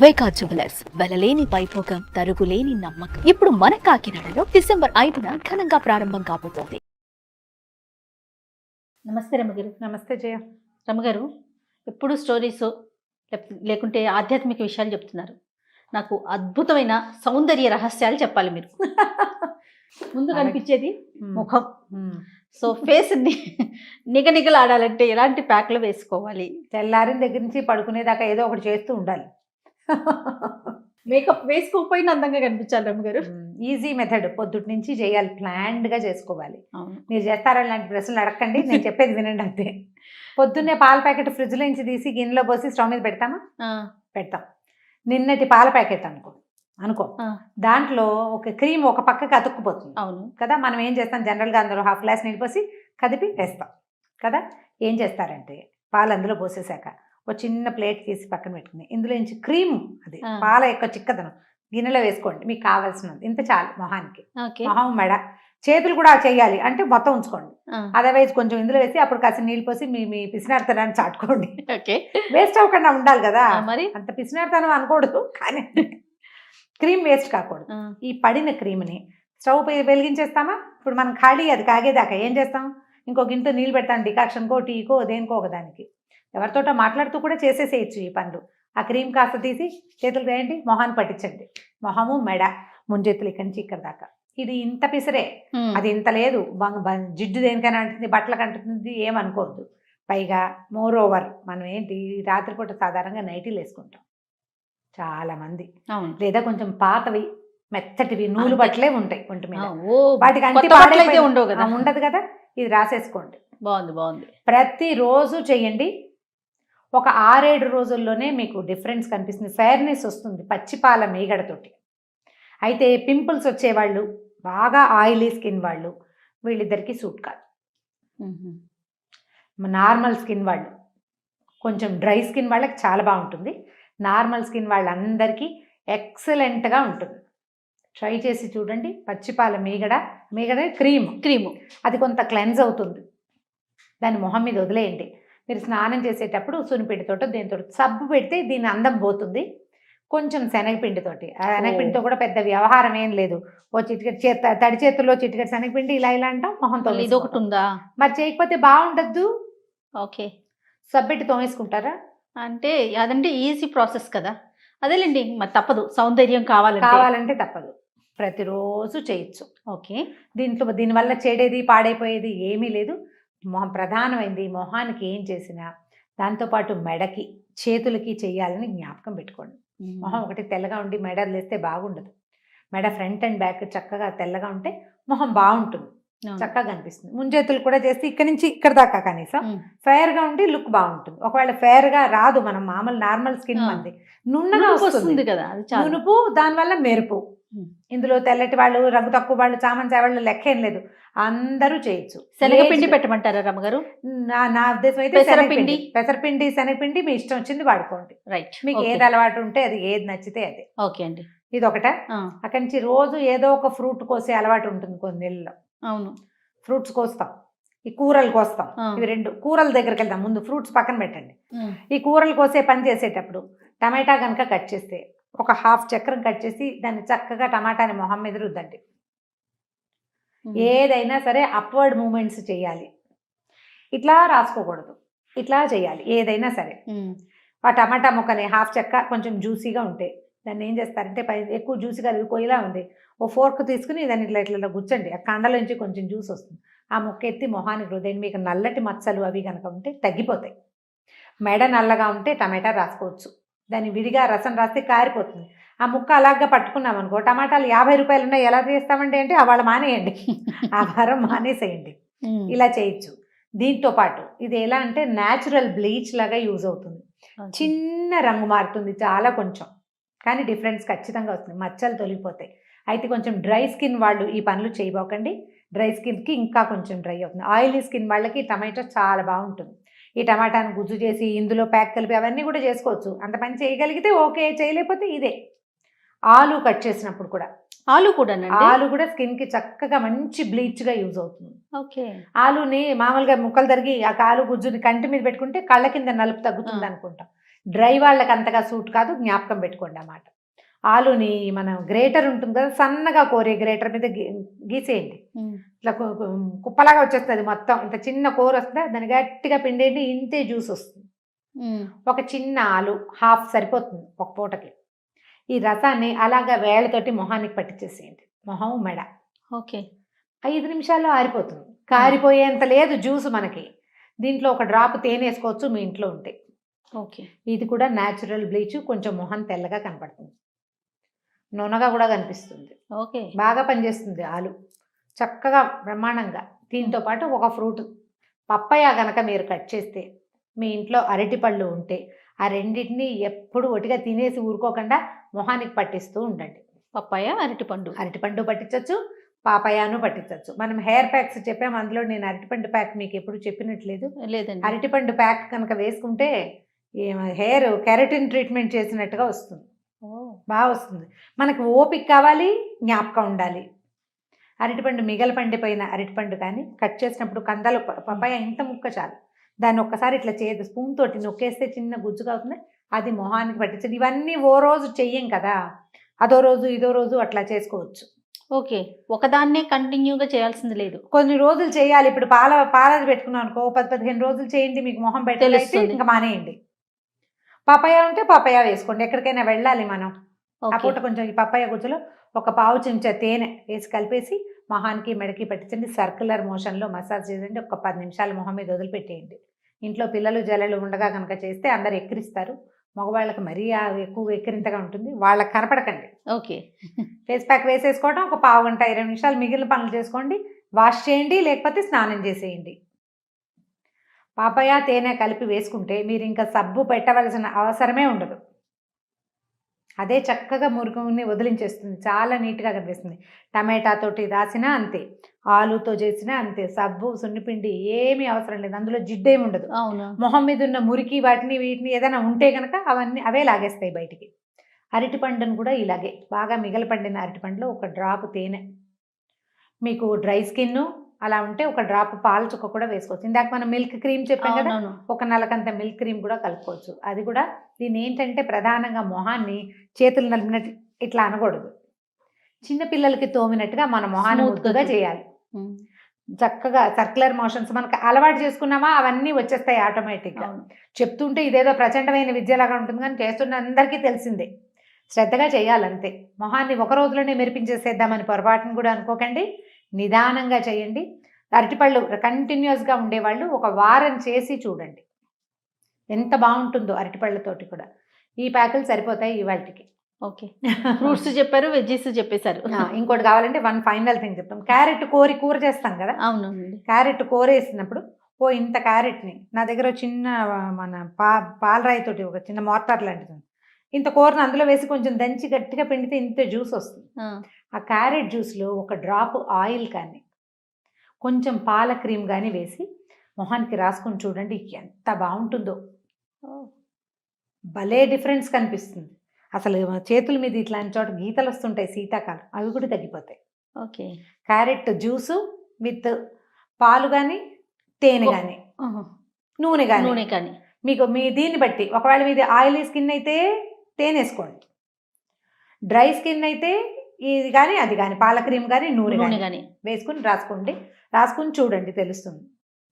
వైకా jewellers వెలలేని Vaibhogam తరుగులేని నమ్మకం. ఇప్పుడు మన కాకినాడలో డిసెంబర్ 5న ఘనంగా ప్రారంభం కాబోతోంది. నమస్తే రమగారు. నమస్తే జయ. రమగారు, ఎప్పుడు స్టోరీస్ లేకుంటే ఆధ్యాత్మిక విషయాలు చెప్తున్నారు. నాకు అద్భుతమైన సౌందర్య రహస్యాలు చెప్పాలి మీరు. ముందు కనిపించేది ముఖం. సో ఫేస్ నిగనిగలాడాలంటే ఎలాంటి ప్యాక్లు వేసుకోవాలి? తెల్లారిన దగ్గర నుంచి పడుకునేదాకా ఏదో ఒకటి చేస్తూ ఉండాలి. మేకప్ వేసుకోకపోయినా అందంగా కనిపించాలి రమగారు. ఈజీ మెథడ్, పొద్దుటి నుంచి చేయాలి, ప్లాన్డ్గా చేసుకోవాలి. అవును. మీరు చేస్తారా ఇలాంటి ప్రశ్నలు అడగండి, నేను చెప్పేది వినండి అంతే. పొద్దున్నే పాల ప్యాకెట్ ఫ్రిడ్జ్లో నుంచి తీసి గిన్నెలో పోసి స్టవ్ మీద పెడతామా? పెడతాం. నిన్నటి పాల ప్యాకెట్ అనుకో దాంట్లో ఒక క్రీమ్ ఒక పక్కకి అతుక్కుపోతుంది. అవును కదా. మనం ఏం చేస్తాం, జనరల్గా అందులో హాఫ్ గ్లాస్ నీళ్ళు పోసి కదిపి వేస్తాం కదా. ఏం చేస్తారంటే పాలు అందులో పోసేసాక ఒక చిన్న ప్లేట్ తీసి పక్కన పెట్టుకుని ఇందులో నుంచి క్రీమ్, అది పాల యొక్క చిక్కదనం గిన్నెలో వేసుకోండి. మీకు కావాల్సినది ఇంత చాలు. మొహానికి, మొహం, మెడ, చేతులు కూడా చేయాలి అంటే మొత్తం ఉంచుకోండి. అదర్వైజ్ కొంచెం ఇందులో వేసి అప్పుడు కాస్త నీళ్ళు పోసి మీ పిసినార్తనాన్ని చాటుకోండి. వేస్ట్ అవ్వకుండా ఉండాలి కదా. మరి అంత పిసినార్తనం అనకూడదు, కానీ క్రీమ్ వేస్ట్ కాకూడదు. ఈ పడిన క్రీమ్ని స్టవ్ వెలిగించేస్తామా? ఇప్పుడు మనం ఖాళీ అది కాగేదాకా ఏం చేస్తాం, ఇంకో గిన్నెతో నీళ్ళు పెడతాం, డికాక్షన్కో, టీకో, దేనికో ఒకదానికి. ఎవరితోటో మాట్లాడుతూ కూడా చేసేసేయచ్చు ఈ పనులు. ఆ క్రీమ్ కాస్త తీసి చేతులు వేయండి, మొహాన్ని పట్టించండి. మొహము, మెడ, ముంజెత్తులు ఇక్కడి నుంచి ఇక్కడ దాకా. ఇది ఇంత పిసరే, అది ఇంత లేదు. జిడ్డు దేనికైనా అంటుంది, బట్టలకు అంటుంది, ఏమనుకోవద్దు. పైగా మోర్ ఓవర్ మనం ఏంటి రాత్రిపూట సాధారణంగా నైటీలు వేసుకుంటాం చాలా మంది, లేదా కొంచెం పాతవి మెత్తటివి నూలు బట్టలే ఉంటాయి ఒంటి మీద. వాటికి అంటి పాడైతే ఉండవు కదా, ఉండదు కదా. ఇది రాసేసుకోండి. బాగుంది. ప్రతిరోజు చెయ్యండి. ఒక 6-7 రోజుల్లోనే మీకు డిఫరెన్స్ కనిపిస్తుంది, ఫెయిర్నెస్ వస్తుంది పచ్చిపాల మీగడతోటి. అయితే పింపుల్స్ వచ్చేవాళ్ళు, బాగా ఆయిలీ స్కిన్ వాళ్ళు, వీళ్ళిద్దరికీ సూట్ కాదు. నార్మల్ స్కిన్ వాళ్ళు, కొంచెం డ్రై స్కిన్ వాళ్ళకి చాలా బాగుంటుంది. నార్మల్ స్కిన్ వాళ్ళందరికీ ఎక్సలెంట్గా ఉంటుంది. ట్రై చేసి చూడండి. పచ్చిపాల మీగడ క్రీము అది కొంత క్లెన్స్ అవుతుంది. దాన్ని మొహం మీద వదిలేయండి. మీరు స్నానం చేసేటప్పుడు సునిపిండితోటో దేనితో సబ్బు పెడితే దీని అందం పోతుంది. కొంచెం శనగపిండితోటి, శనగపిండితో కూడా పెద్ద వ్యవహారం ఏం లేదు. ఓ చిటికెట్ తడి చేతుల్లో చిటికెట్ శనగపిండి ఇలా అంటాం, మొహంతో ఇది ఒకటి ఉందా? మరి చేయకపోతే బాగుండద్దు. ఓకే, సబ్బెట్టి తోమేసుకుంటారా అంటే అదంటే ఈజీ ప్రాసెస్ కదా. అదేలేండి, మరి తప్పదు, సౌందర్యం కావాలంటే తప్పదు. ప్రతిరోజు చేయొచ్చు. ఓకే. దీనివల్ల చెడేది పాడైపోయేది ఏమీ లేదు. మొహం ప్రధానమైంది. మొహానికి ఏం చేసినా దాంతోపాటు మెడకి, చేతులకి చెయ్యాలని జ్ఞాపకం పెట్టుకోండి. మొహం ఒకటి తెల్లగా ఉండి మెడ లేస్తే బాగుండదు. మెడ ఫ్రంట్ అండ్ బ్యాక్ చక్కగా తెల్లగా ఉంటే మొహం బాగుంటుంది, చక్కగా కనిపిస్తుంది. ముంజేతులు కూడా చేస్తే ఇక్కడ నుంచి ఇక్కడ దాకా కనీసం ఫెయిర్గా ఉండి లుక్ బాగుంటుంది. ఒకవేళ ఫెయిర్గా రాదు, మనం మామూలు నార్మల్ స్కిన్ మంది నున్నగా వస్తుంది కదా, నునుపు, దానివల్ల మెరుపు. ఇందులో తెల్లటి వాళ్ళు, రంగు తక్కువ వాళ్ళు, చామంతి వాళ్ళు లెక్కేం లేదు, అందరూ చేయొచ్చు. శనగపిండి పెట్టమంటారా రమ్మగారు? నా ఉద్దేశం అయితే పెసరపిండి, శనగపిండి మీ ఇష్టం వచ్చింది వాడుకోండి. రైట్. మీకు ఏది అలవాటు ఉంటే అది, ఏది నచ్చితే అదే. ఓకే అండి. ఇది ఒకట. అక్కడి నుంచి రోజు ఏదో ఒక ఫ్రూట్ కోసే అలవాటు ఉంటుంది కొన్ని నెలల్లో. అవును, ఫ్రూట్స్ కోస్తాం, ఈ కూరలు కోస్తాం. ఇవి రెండు. కూరల దగ్గరికి వెళ్దాం, ముందు ఫ్రూట్స్ పక్కన పెట్టండి. ఈ కూరలు కోసే పని చేసేటప్పుడు టమాటా కనుక కట్ చేస్తే ఒక హాఫ్ చక్రం కట్ చేసి దాన్ని చక్కగా టమాటాని మొహం మీద రుద్దండి. ఏదైనా సరే అప్వర్డ్ మూమెంట్స్ చేయాలి, ఇట్లా రాసుకోకూడదు, ఇట్లా చేయాలి. ఏదైనా సరే ఆ టమాటా ముక్కని హాఫ్ చెక్క కొంచెం జ్యూసీగా ఉంటే దాన్ని ఏం చేస్తారంటే, ఎక్కువ జ్యూసీగా కొయ్యలా ఉంది, ఓ ఫోర్క్ తీసుకుని దాన్ని ఇట్లా గుచ్చండి. ఆ కండలో నుంచి కొంచెం జ్యూస్ వస్తుంది. ఆ ముక్క ఎత్తి మొహానికి రుద్దండి. మీకు నల్లటి మచ్చలు అవి కనుక ఉంటే తగ్గిపోతాయి. మెడ నల్లగా ఉంటే టమాటా రాసుకోవచ్చు. దాన్ని విడిగా రసం రాస్తే కారిపోతుంది. ఆ ముక్క అలాగా పట్టుకున్నాం అనుకో, టమాటాలు 50 రూపాయలు ఉన్నాయి, ఎలా చేస్తామండి అంటే వాళ్ళు మానేయండి, ఆ వారం మానేసేయండి. ఇలా చేయొచ్చు. దీంతో పాటు ఇది ఎలా అంటే న్యాచురల్ బ్లీచ్ లాగా యూజ్ అవుతుంది. చిన్న రంగు మారుతుంది, చాలా కొంచెం, కానీ డిఫరెన్స్ ఖచ్చితంగా వస్తుంది. మచ్చలు తొలగిపోతాయి. అయితే కొంచెం డ్రై స్కిన్ వాళ్ళు ఈ పనులు చేయబోకండి. డ్రై స్కిన్కి ఇంకా కొంచెం డ్రై అవుతుంది. ఆయిలీ స్కిన్ వాళ్ళకి టమాటో చాలా బాగుంటుంది. ఈ టమాటాను గుజ్జు చేసి ఇందులో ప్యాక్ కలిపి అవన్నీ కూడా చేసుకోవచ్చు. అంత పని చేయగలిగితే ఓకే, చేయలేకపోతే ఇదే. ఆలు కట్ చేసినప్పుడు కూడా, ఆలు కూడా స్కిన్కి చక్కగా మంచి బ్లీచ్గా యూజ్ అవుతుంది. ఓకే. ఆలుని మామూలుగా ముక్కలు తరిగి ఆ ఆలు గుజ్జుని కంటి మీద పెట్టుకుంటే కళ్ళ కింద నలుపు తగ్గుతుంది అనుకుంటాం. డ్రై వాళ్ళకి అంతగా సూట్ కాదు, జ్ఞాపకం పెట్టుకోండి అన్నమాట. ఆలుని మనం గ్రేటర్ ఉంటుంది కదా, సన్నగా కోరే గ్రేటర్ మీద గీసేయండి. ఇట్లా కుప్పలాగా వచ్చేస్తుంది మొత్తం, ఇంత చిన్న కూర వస్తుంది, దాన్ని గట్టిగా పిండేయండి, ఇంతే జ్యూస్ వస్తుంది. ఒక చిన్న ఆలు హాఫ్ సరిపోతుంది ఒక పూటకి. ఈ రసాన్ని అలాగా వేళ్ళతోటి మొహానికి పట్టించేసేయండి, మొహం మెడ. ఓకే, 5 నిమిషాల్లో ఆరిపోతుంది. కారిపోయేంత లేదు జ్యూస్ మనకి. దీంట్లో ఒక డ్రాప్ తేనె వేసుకోవచ్చు మీ ఇంట్లో ఉంటే. ఓకే, ఇది కూడా న్యాచురల్ బ్లీచ్, కొంచెం మొహం తెల్లగా కనపడుతుంది, నూనెగా కూడా కనిపిస్తుంది. ఓకే, బాగా పనిచేస్తుంది ఆలు, చక్కగా బ్రహ్మాండంగా. దీంతో పాటు ఒక ఫ్రూట్ పప్పయ్య కనుక మీరు కట్ చేస్తే, మీ ఇంట్లో అరటిపళ్ళు ఉంటే ఆ రెండింటిని ఎప్పుడు ఒటిగా తినేసి ఊరుకోకుండా మొహానికి పట్టిస్తూ ఉండండి. పప్పాయ, అరటిపండు పట్టించవచ్చు, పాపయాను పట్టించవచ్చు. మనం హెయిర్ ప్యాక్స్ చెప్పాము, అందులో నేను అరటిపండు ప్యాక్ మీకు ఎప్పుడు చెప్పినట్లేదు. లేదండి. అరటిపండు ప్యాక్ కనుక వేసుకుంటే హెయిర్ కెరటిన్ ట్రీట్మెంట్ చేసినట్టుగా వస్తుంది, బాగా వస్తుంది. మనకు ఓపిక కావాలి, జ్ఞాపకం ఉండాలి. అరటిపండు మిగల పండిపోయిన అరటిపండు కానీ కట్ చేసినప్పుడు కందాలు పపాయ ఇంత ముక్క చాలు, దాన్ని ఒక్కసారి ఇట్లా స్పూన్ తోటి నొక్కేస్తే చిన్న గుజ్జుగా అవుతుంది, అది మొహానికి పట్టించండి. ఇవన్నీ ఓ రోజు చెయ్యం కదా, అదో రోజు ఇదో రోజు అట్లా చేసుకోవచ్చు. ఓకే, ఒకదాన్నే కంటిన్యూగా చేయాల్సింది లేదు, కొన్ని రోజులు చేయాలి. ఇప్పుడు పాలది పెట్టుకున్నాం అనుకో, 10-15 రోజులు చేయండి, మీకు మొహం పెట్టేస్తే ఇంకా మానేయండి. పపాయ ఉంటే పపాయ వేసుకోండి, ఎక్కడికైనా వెళ్ళాలి మనం, ఆ పూట కొంచెం ఈ పపాయ గుజ్జులో ఒక పావు చెంచా తేనె వేసి కలిపేసి మొహానికి మెడకి పట్టించండి. సర్క్యులర్ మోషన్లో మసాజ్ చేయండి, ఒక 10 నిమిషాలు మొహం మీద వదిలిపెట్టేయండి. ఇంట్లో పిల్లలు జల్లలు ఉండగా కనుక చేస్తే అందరు ఎక్కిరిస్తారు, మగవాళ్ళకి మరీ ఎక్కువ ఎక్కిరింతగా ఉంటుంది, వాళ్ళకి కనపడకండి. ఓకే, ఫేస్ ప్యాక్ వేసేసుకోవడం, ఒక పావు గంట 20 నిమిషాలు మిగిలిన పనులు చేసుకోండి, వాష్ చేయండి, లేకపోతే స్నానం చేసేయండి. పాపయ తేనె కలిపి వేసుకుంటే మీరు ఇంకా సబ్బు పెట్టవలసిన అవసరమే ఉండదు, అదే చక్కగా మురుగుని వదిలించేస్తుంది, చాలా నీట్గా కనిపిస్తుంది. టమాటాతోటి రాసినా అంతే, ఆలుతో చేసినా అంతే, సబ్బు సున్నిపిండి ఏమీ అవసరం లేదు, అందులో జిడ్డేమి ఉండదు. మొహం మీద ఉన్న మురికి వీటిని ఏదైనా ఉంటే కనుక అవే లాగేస్తాయి బయటికి. అరటిపండును కూడా ఇలాగే బాగా మిగలపండిన అరటిపండులో ఒక డ్రాప్ తేనె, మీకు డ్రై స్కిన్ అలా ఉంటే ఒక డ్రాప్ పాల చుక్క కూడా వేసుకోవచ్చు. ఇందాక మనం మిల్క్ క్రీమ్ చెప్పాం కదా, ఒక నలకంత మిల్క్ క్రీమ్ కూడా కలుపుకోవచ్చు. అది కూడా దీని ఏంటంటే ప్రధానంగా మొహాన్ని చేతులు నలిపినట్టు ఇట్లా అనకూడదు, చిన్నపిల్లలకి తోమినట్టుగా మన మొహాన్ని ముద్దుగా చేయాలి. చక్కగా సర్క్యులర్ మోషన్స్ మనకు అలవాటు చేసుకున్నామా అవన్నీ వచ్చేస్తాయి ఆటోమేటిక్గా. చెప్తుంటే ఇదేదో ప్రచండమైన విద్యలాగా ఉంటుంది, కానీ చేస్తున్న అందరికీ తెలిసిందే, శ్రద్ధగా చేయాలంతే. మొహాన్ని ఒక రోజులోనే మెరిపించేసేద్దామని పొరపాటును కూడా అనుకోకండి, నిదానంగా చేయండి. అరటిపళ్ళు కంటిన్యూస్గా ఉండేవాళ్ళు ఒక వారం చేసి చూడండి, ఎంత బాగుంటుందో అరటిపళ్ళతోటి కూడా. ఈ ప్యాకులు సరిపోతాయి ఇవాళకి. ఓకే, ఫ్రూట్స్ చెప్పారు, వెజ్జీస్ చెప్పేశారు. ఇంకోటి కావాలంటే వన్ ఫైనల్ థింగ్ చెప్తాం. క్యారెట్ కూర చేస్తాం కదా, అవునండి. క్యారెట్ కూర వేసినప్పుడు ఇంత క్యారెట్ని, నా దగ్గర చిన్న మన పాలరాయితోటి ఒక చిన్న మోర్టార్ లాంటిది, ఇంత కూరను అందులో వేసి కొంచెం దంచి గట్టిగా పిండితే ఇంత జ్యూస్ వస్తుంది. ఆ క్యారెట్ జ్యూస్లో ఒక డ్రాప్ ఆయిల్ కానీ కొంచెం పాల క్రీమ్ కానీ వేసి మొహానికి రాసుకొని చూడండి, ఎంత బాగుంటుందో, భలే డిఫరెన్స్ కనిపిస్తుంది. అసలు చేతుల మీద ఇట్లాంటి చోట గీతలు వస్తుంటాయి శీతాకాలం, అవి కూడా తగ్గిపోతాయి. ఓకే, క్యారెట్ జ్యూసు విత్ పాలు కానీ తేనె కానీ నూనె కానీ మీకు మీ దీన్ని బట్టి, ఒకవేళ మీది ఆయిలీ స్కిన్ అయితే తేనె వేసుకోండి, డ్రై స్కిన్ అయితే ఇది కానీ అది కానీ పాల క్రీమ్ కానీ నూనె కానీ వేసుకుని రాసుకుని చూడండి, తెలుస్తుంది,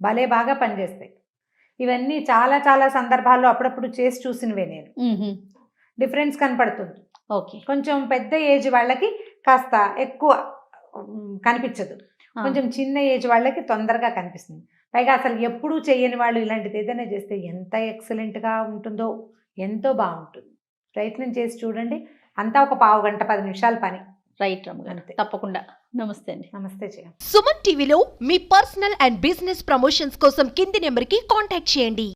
భలే బాగా పనిచేస్తాయి. ఇవన్నీ చాలా చాలా సందర్భాల్లో అప్పుడప్పుడు చేసి చూసినవే నేను, డిఫరెన్స్ కనపడుతుంది. ఓకే, కొంచెం పెద్ద ఏజ్ వాళ్ళకి కాస్త ఎక్కువ కనిపించదు, కొంచెం చిన్న ఏజ్ వాళ్ళకి తొందరగా కనిపిస్తుంది. పైగా అసలు ఎప్పుడూ చేయని వాళ్ళు ఇలాంటిది ఏదైనా చేస్తే ఎంత ఎక్సలెంట్గా ఉంటుందో, ఎంతో బాగుంటుంది. ప్రయత్నం చేసి చూడండి, అంతా ఒక పావు గంట 10 నిమిషాల పని. రైట్ రమ్మ, తప్పకుండా. నమస్తే అండి. నమస్తే చేయ. సుమన్ టీవీలో మీ పర్సనల్ అండ్ బిజినెస్ ప్రమోషన్స్ కోసం కింది నెంబర్కి కాంటాక్ట్ చేయండి.